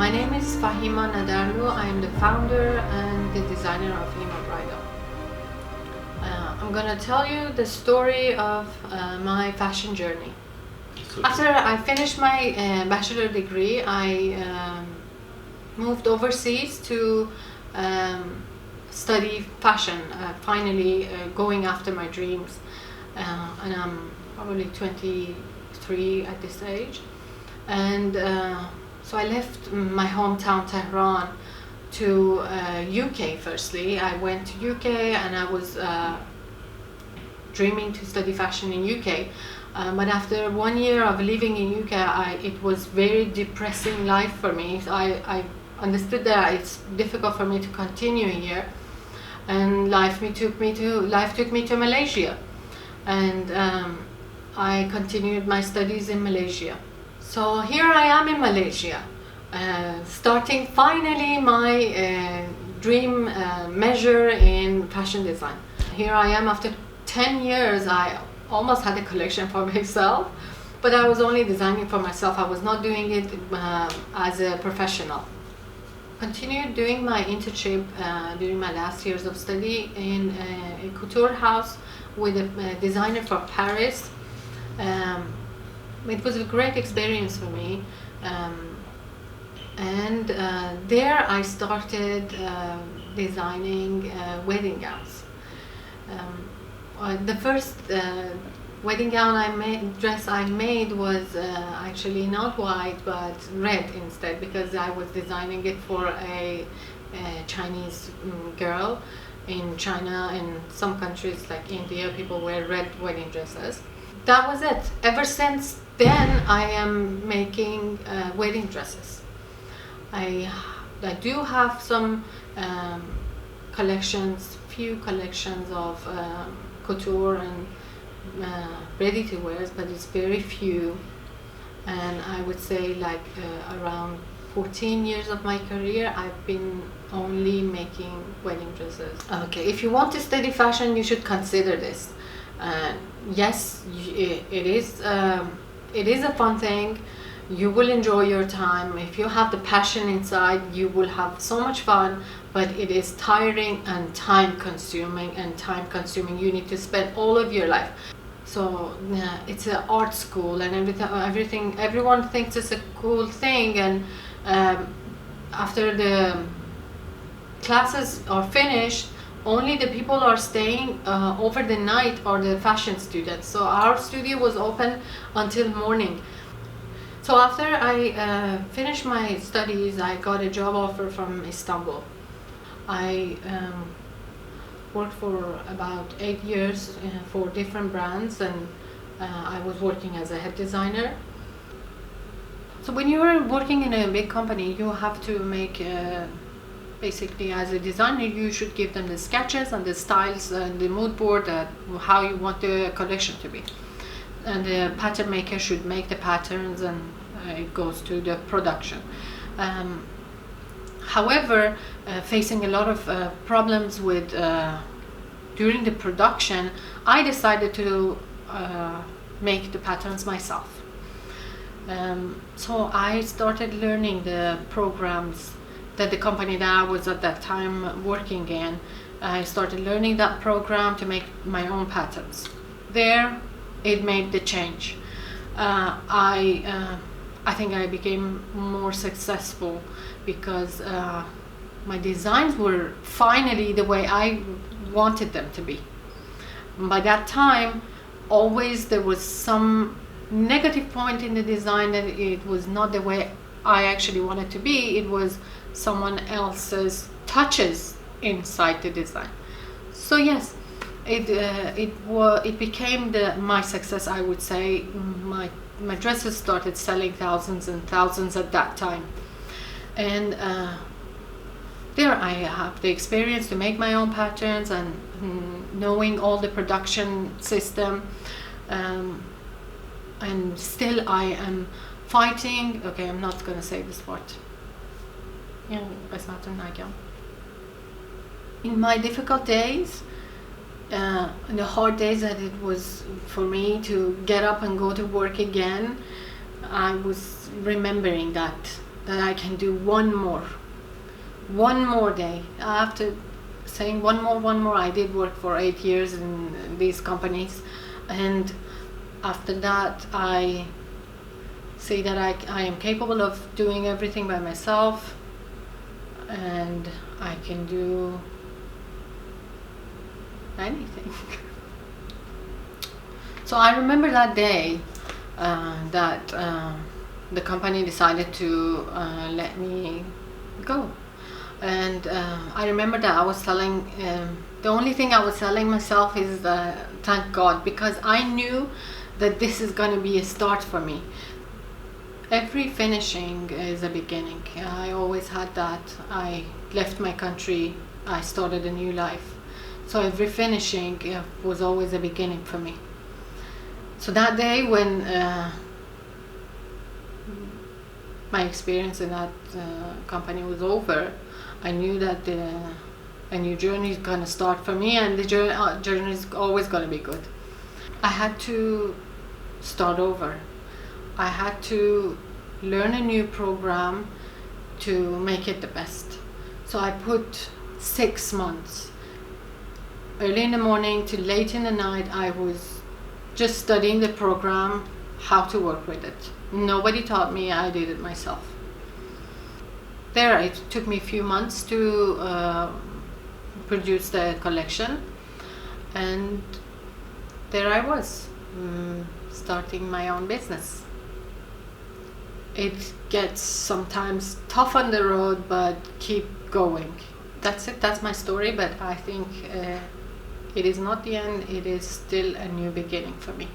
My name is FAHIMA NADERLOO. I am the founder and the designer of FAHIMA Bridal. I'm going to tell you the story of my fashion journey. After I finished my bachelor degree, I moved overseas to study fashion, finally going after my dreams. And I'm probably 23 at this age. And so I left my hometown Tehran to UK firstly. I went to UK and I was dreaming to study fashion in UK. But after 1 year of living in UK, it was very depressing life for me. So I understood that it's difficult for me to continue here, and life took me to Malaysia, and I continued my studies in Malaysia. So here I am in Malaysia, starting finally my dream measure in fashion design. Here I am after 10 years. I almost had a collection for myself, but I was only designing for myself. I was not doing it as a professional. Continued doing my internship during my last years of study in a couture house with a designer from Paris. It was a great experience for me, and there I started designing wedding gowns. The first wedding gown dress I made was actually not white but red instead, because I was designing it for a Chinese girl. In China and some countries like India, people wear red wedding dresses. That was it. Ever since then I am making wedding dresses. I do have some few collections of couture and ready-to-wears, but it's very few, and I would say like around 14 years of my career I've been only making wedding dresses. Okay, if you want to study fashion, you should consider this. Yes, it is a fun thing. You will enjoy your time. If you have the passion inside, you will have so much fun, but it is tiring and time consuming. You need to spend all of your life. So it's an art school and everyone thinks it's a cool thing, and after the classes are finished, only the people are staying over the night are the fashion students. So our studio was open until morning. So after I finished my studies, I got a job offer from Istanbul. I worked for about 8 years for different brands, and I was working as a head designer. So when you're working in a big company, you have to make basically, as a designer, you should give them the sketches and the styles and the mood board, how you want the collection to be. And the pattern maker should make the patterns, and it goes to the production. However, facing a lot of problems with during the production, I decided to make the patterns myself. So I started learning the programs that the company that I was at that time working in. I started learning that program to make my own patterns. There, it made the change. I think I became more successful because my designs were finally the way I wanted them to be. By that time, always there was some negative point in the design, that it was not the way I actually wanted to be. It was someone else's touches inside the design. So yes, it became my success, I would say. My dresses started selling thousands and thousands at that time, and there I have the experience to make my own patterns and knowing all the production system, and still I am fighting. Okay, I'm not gonna say this part. In my difficult days, the hard days that it was for me to get up and go to work again, I was remembering that that I can do one more day. After saying one more, I did work for 8 years in these companies, and after that I see that I am capable of doing everything by myself, and I can do anything. So I remember that day that the company decided to let me go. And I remember that I was telling, the only thing I was telling myself is thank God, because I knew that this is going to be a start for me. Every finishing is a beginning. I always had that. I left my country, I started a new life. So every finishing was always a beginning for me. So that day when my experience in that company was over, I knew that a new journey is going to start for me, and the journey is always going to be good. I had to start over. I had to learn a new program to make it the best. So I put 6 months. Early in the morning to late in the night, I was just studying the program, how to work with it. Nobody taught me, I did it myself. There, it took me a few months to produce the collection, and there I was, starting my own business. It gets sometimes tough on the road, but keep going. That's it, that's my story, but I think it is not the end, it is still a new beginning for me.